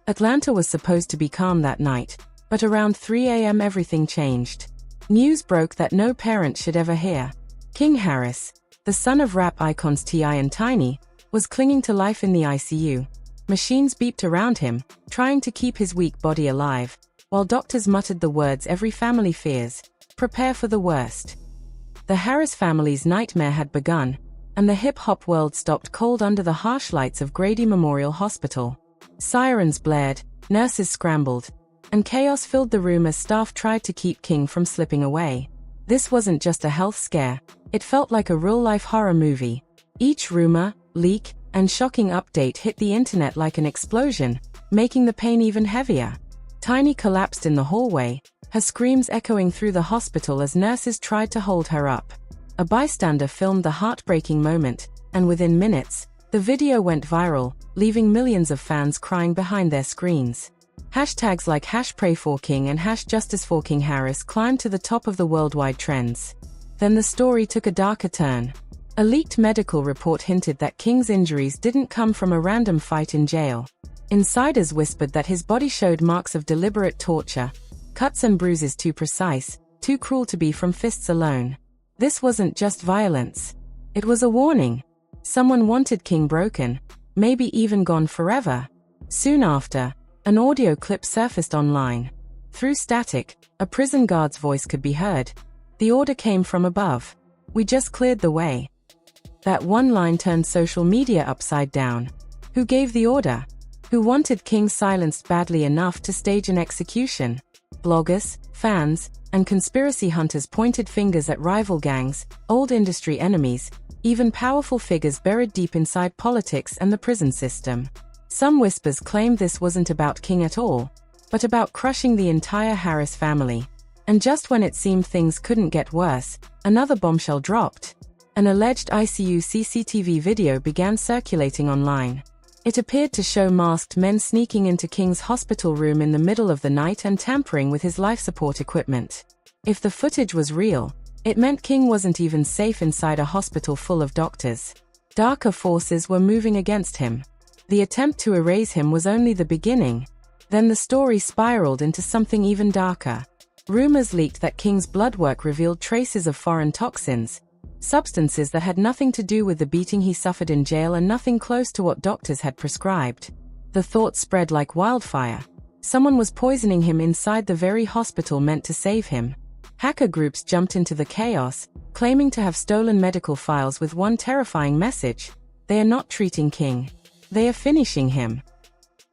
Atlanta was supposed to be calm that night, but around 3 a.m. everything changed. News broke that no parent should ever hear. King Harris, the son of rap icons T.I. and Tiny, was clinging to life in the ICU. Machines beeped around him, trying to keep his weak body alive, while doctors muttered the words every family fears: prepare for the worst. The Harris family's nightmare had begun, and the hip-hop world stopped cold under the harsh lights of Grady Memorial Hospital. Sirens blared, nurses scrambled, and chaos filled the room as staff tried to keep King from slipping away. This wasn't just a health scare, it felt like a real-life horror movie. Each rumor, leak, and shocking update hit the internet like an explosion, making the pain even heavier. Tiny collapsed in the hallway, her screams echoing through the hospital as nurses tried to hold her up. A bystander filmed the heartbreaking moment, and within minutes, the video went viral, leaving millions of fans crying behind their screens. Hashtags like #PrayForKing and #JusticeForKing Harris climbed to the top of the worldwide trends. Then the story took a darker turn. A leaked medical report hinted that King's injuries didn't come from a random fight in jail. Insiders whispered that his body showed marks of deliberate torture, cuts and bruises too precise, too cruel to be from fists alone. This wasn't just violence. It was a warning. Someone wanted King broken, maybe even gone forever. Soon after, an audio clip surfaced online. Through static, a prison guard's voice could be heard. The order came from above. We just cleared the way. That one line turned social media upside down. Who gave the order? Who wanted King silenced badly enough to stage an execution? Bloggers, fans, and conspiracy hunters pointed fingers at rival gangs, old industry enemies, even powerful figures buried deep inside politics and the prison system. Some whispers claimed this wasn't about King at all, but about crushing the entire Harris family. And just when it seemed things couldn't get worse, another bombshell dropped. An alleged ICU CCTV video began circulating online. It appeared to show masked men sneaking into King's hospital room in the middle of the night and tampering with his life support equipment. If the footage was real, it meant King wasn't even safe inside a hospital full of doctors. Darker forces were moving against him. The attempt to erase him was only the beginning. Then the story spiraled into something even darker. Rumors leaked that King's blood work revealed traces of foreign toxins, substances that had nothing to do with the beating he suffered in jail and nothing close to what doctors had prescribed. The thought spread like wildfire. Someone was poisoning him inside the very hospital meant to save him. Hacker groups jumped into the chaos, claiming to have stolen medical files with one terrifying message: they are not treating King. They are finishing him.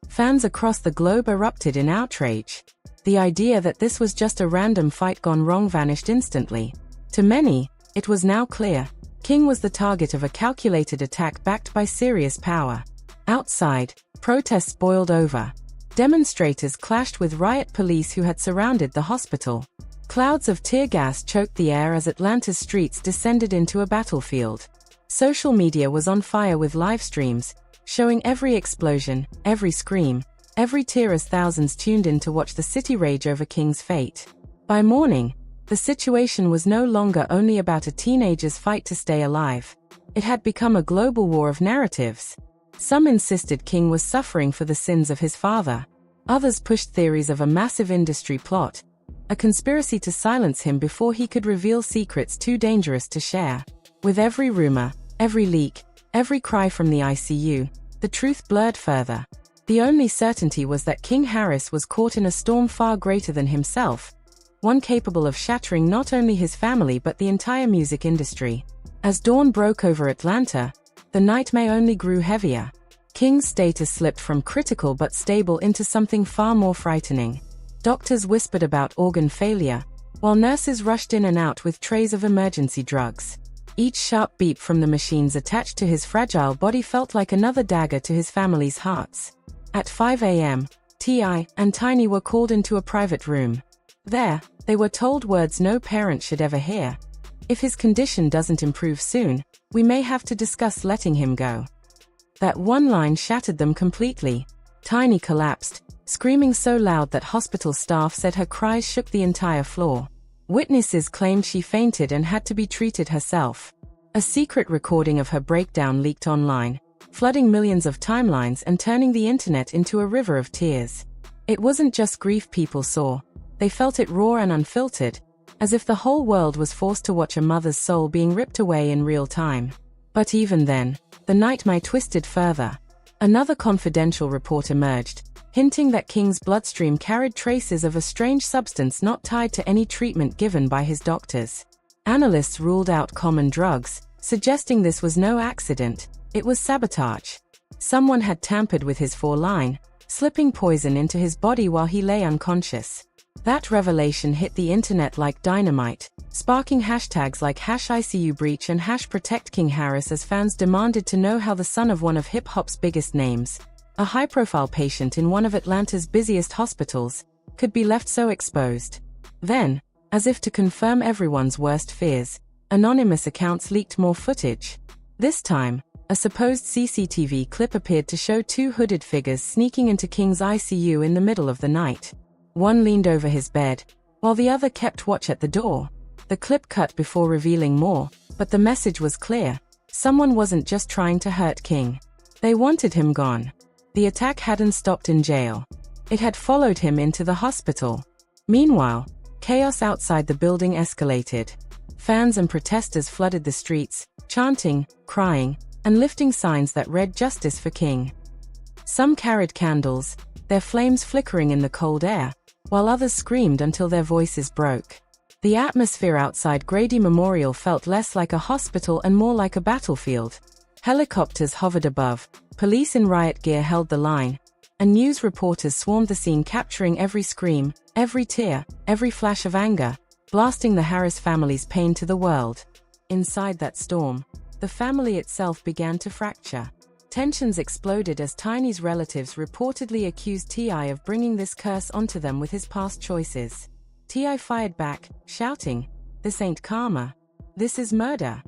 Fans across the globe erupted in outrage. The idea that this was just a random fight gone wrong vanished instantly. To many, it was now clear, King was the target of a calculated attack backed by serious power. Outside, protests boiled over. Demonstrators clashed with riot police who had surrounded the hospital. Clouds of tear gas choked the air as Atlanta's streets descended into a battlefield. Social media was on fire with live streams, showing every explosion, every scream, every tear as thousands tuned in to watch the city rage over King's fate. By morning, the situation was no longer only about a teenager's fight to stay alive. It had become a global war of narratives. Some insisted King was suffering for the sins of his father. Others pushed theories of a massive industry plot, a conspiracy to silence him before he could reveal secrets too dangerous to share. With every rumor, every leak, every cry from the ICU, the truth blurred further. The only certainty was that King Harris was caught in a storm far greater than himself, one capable of shattering not only his family but the entire music industry. As dawn broke over Atlanta, the nightmare only grew heavier. King's status slipped from critical but stable into something far more frightening. Doctors whispered about organ failure, while nurses rushed in and out with trays of emergency drugs. Each sharp beep from the machines attached to his fragile body felt like another dagger to his family's hearts. At 5 a.m., T.I. and Tiny were called into a private room. There, they were told words no parent should ever hear. If his condition doesn't improve soon, we may have to discuss letting him go. That one line shattered them completely. Tiny collapsed, screaming so loud that hospital staff said her cries shook the entire floor. Witnesses claimed she fainted and had to be treated herself. A secret recording of her breakdown leaked online, flooding millions of timelines and turning the internet into a river of tears. It wasn't just grief people saw, they felt it raw and unfiltered, as if the whole world was forced to watch a mother's soul being ripped away in real time. But even then, the nightmare twisted further. Another confidential report emerged, hinting that King's bloodstream carried traces of a strange substance not tied to any treatment given by his doctors. Analysts ruled out common drugs, suggesting this was no accident, it was sabotage. Someone had tampered with his foreline, slipping poison into his body while he lay unconscious. That revelation hit the internet like dynamite, sparking hashtags like #ICUBreach and #ProtectKingHarris as fans demanded to know how the son of one of hip-hop's biggest names, a high-profile patient in one of Atlanta's busiest hospitals, could be left so exposed. Then, as if to confirm everyone's worst fears, anonymous accounts leaked more footage. This time, a supposed CCTV clip appeared to show two hooded figures sneaking into King's ICU in the middle of the night. One leaned over his bed, while the other kept watch at the door. The clip cut before revealing more, but the message was clear. Someone wasn't just trying to hurt King. They wanted him gone. The attack hadn't stopped in jail. It had followed him into the hospital. Meanwhile, chaos outside the building escalated. Fans and protesters flooded the streets, chanting, crying, and lifting signs that read "Justice for King." Some carried candles, their flames flickering in the cold air, while others screamed until their voices broke. The atmosphere outside Grady Memorial felt less like a hospital and more like a battlefield. Helicopters hovered above, police in riot gear held the line, and news reporters swarmed the scene, capturing every scream, every tear, every flash of anger, blasting the Harris family's pain to the world. Inside that storm, the family itself began to fracture. Tensions exploded as Tiny's relatives reportedly accused T.I. of bringing this curse onto them with his past choices. T.I. fired back, shouting, "This ain't karma. This is murder."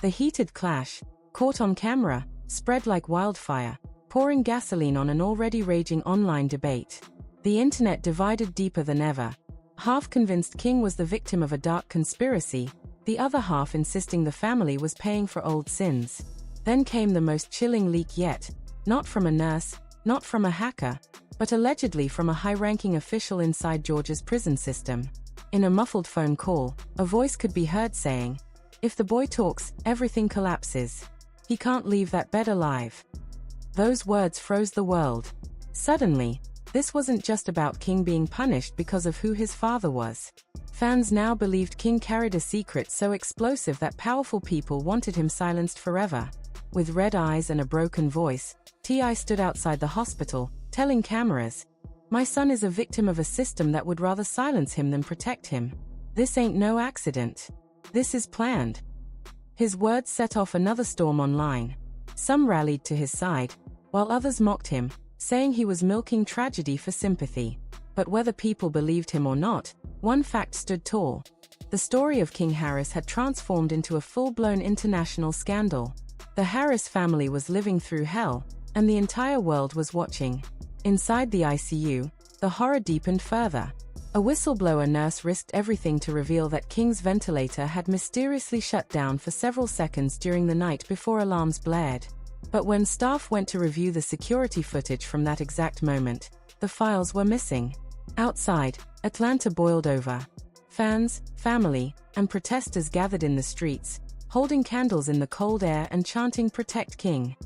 The heated clash, caught on camera, spread like wildfire, pouring gasoline on an already raging online debate. The internet divided deeper than ever. Half convinced King was the victim of a dark conspiracy, the other half insisting the family was paying for old sins. Then came the most chilling leak yet, not from a nurse, not from a hacker, but allegedly from a high-ranking official inside Georgia's prison system. In a muffled phone call, a voice could be heard saying, "If the boy talks, everything collapses. He can't leave that bed alive." Those words froze the world. Suddenly, this wasn't just about King being punished because of who his father was. Fans now believed King carried a secret so explosive that powerful people wanted him silenced forever. With red eyes and a broken voice, T.I. stood outside the hospital, telling cameras, "My son is a victim of a system that would rather silence him than protect him. This ain't no accident. This is planned." His words set off another storm online. Some rallied to his side, while others mocked him, saying he was milking tragedy for sympathy. But whether people believed him or not, one fact stood tall. The story of King Harris had transformed into a full-blown international scandal. The Harris family was living through hell, and the entire world was watching. Inside the ICU, the horror deepened further. A whistleblower nurse risked everything to reveal that King's ventilator had mysteriously shut down for several seconds during the night before alarms blared. But when staff went to review the security footage from that exact moment, the files were missing. Outside, Atlanta boiled over. Fans, family, and protesters gathered in the streets, holding candles in the cold air and chanting "Protect King."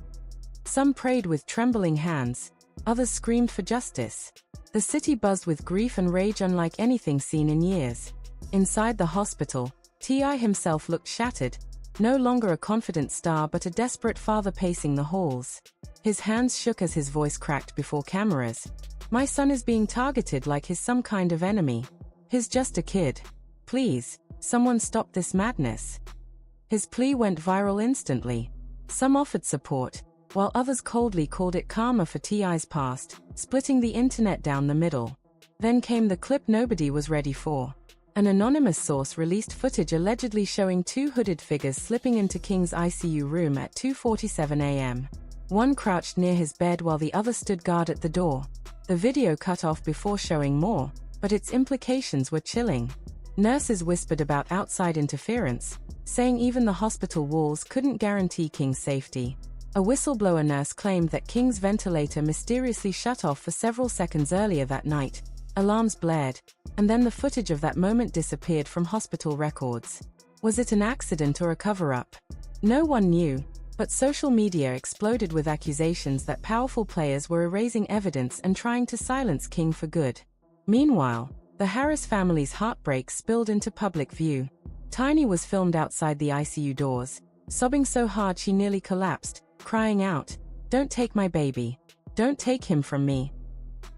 Some prayed with trembling hands, others screamed for justice. The city buzzed with grief and rage unlike anything seen in years. Inside the hospital, T.I. himself looked shattered, no longer a confident star but a desperate father pacing the halls. His hands shook as his voice cracked before cameras. "My son is being targeted like he's some kind of enemy. He's just a kid. Please, someone stop this madness." His plea went viral instantly. Some offered support, while others coldly called it karma for T.I.'s past, splitting the internet down the middle. Then came the clip nobody was ready for. An anonymous source released footage allegedly showing two hooded figures slipping into King's ICU room at 2:47 a.m. One crouched near his bed while the other stood guard at the door. The video cut off before showing more, but its implications were chilling. Nurses whispered about outside interference, saying even the hospital walls couldn't guarantee King's safety. A whistleblower nurse claimed that King's ventilator mysteriously shut off for several seconds earlier that night. Alarms blared, and then the footage of that moment disappeared from hospital records. Was it an accident or a cover-up? No one knew, but social media exploded with accusations that powerful players were erasing evidence and trying to silence King for good. Meanwhile, the Harris family's heartbreak spilled into public view. Tiny was filmed outside the ICU doors, sobbing so hard she nearly collapsed, crying out, "Don't take my baby. Don't take him from me."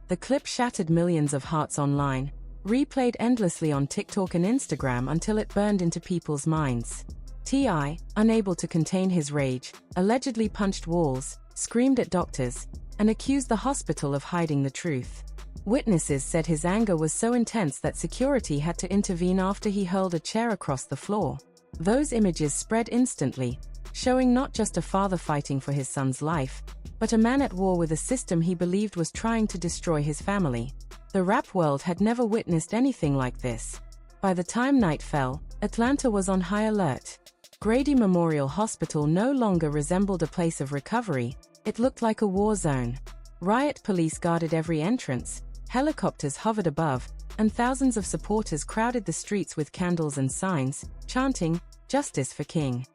The clip shattered millions of hearts online, replayed endlessly on TikTok and Instagram until it burned into people's minds. T.I., unable to contain his rage, allegedly punched walls, screamed at doctors, and accused the hospital of hiding the truth. Witnesses said his anger was so intense that security had to intervene after he hurled a chair across the floor. Those images spread instantly, showing not just a father fighting for his son's life, but a man at war with a system he believed was trying to destroy his family. The rap world had never witnessed anything like this. By the time night fell, Atlanta was on high alert. Grady Memorial Hospital no longer resembled a place of recovery, it looked like a war zone. Riot police guarded every entrance, helicopters hovered above, and thousands of supporters crowded the streets with candles and signs, chanting, "Justice for King."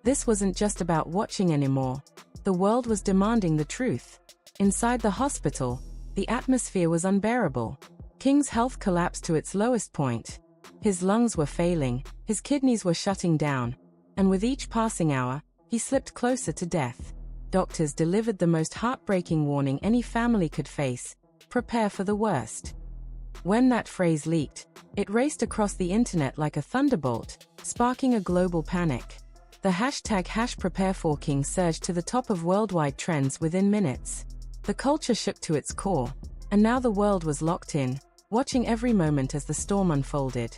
This wasn't just about watching anymore. The world was demanding the truth. Inside the hospital, the atmosphere was unbearable. King's health collapsed to its lowest point. His lungs were failing, his kidneys were shutting down, and with each passing hour, he slipped closer to death. Doctors delivered the most heartbreaking warning any family could face: prepare for the worst. When that phrase leaked, it raced across the internet like a thunderbolt, sparking a global panic. The hashtag #PrepareForKing surged to the top of worldwide trends within minutes. The culture shook to its core, and now the world was locked in, watching every moment as the storm unfolded.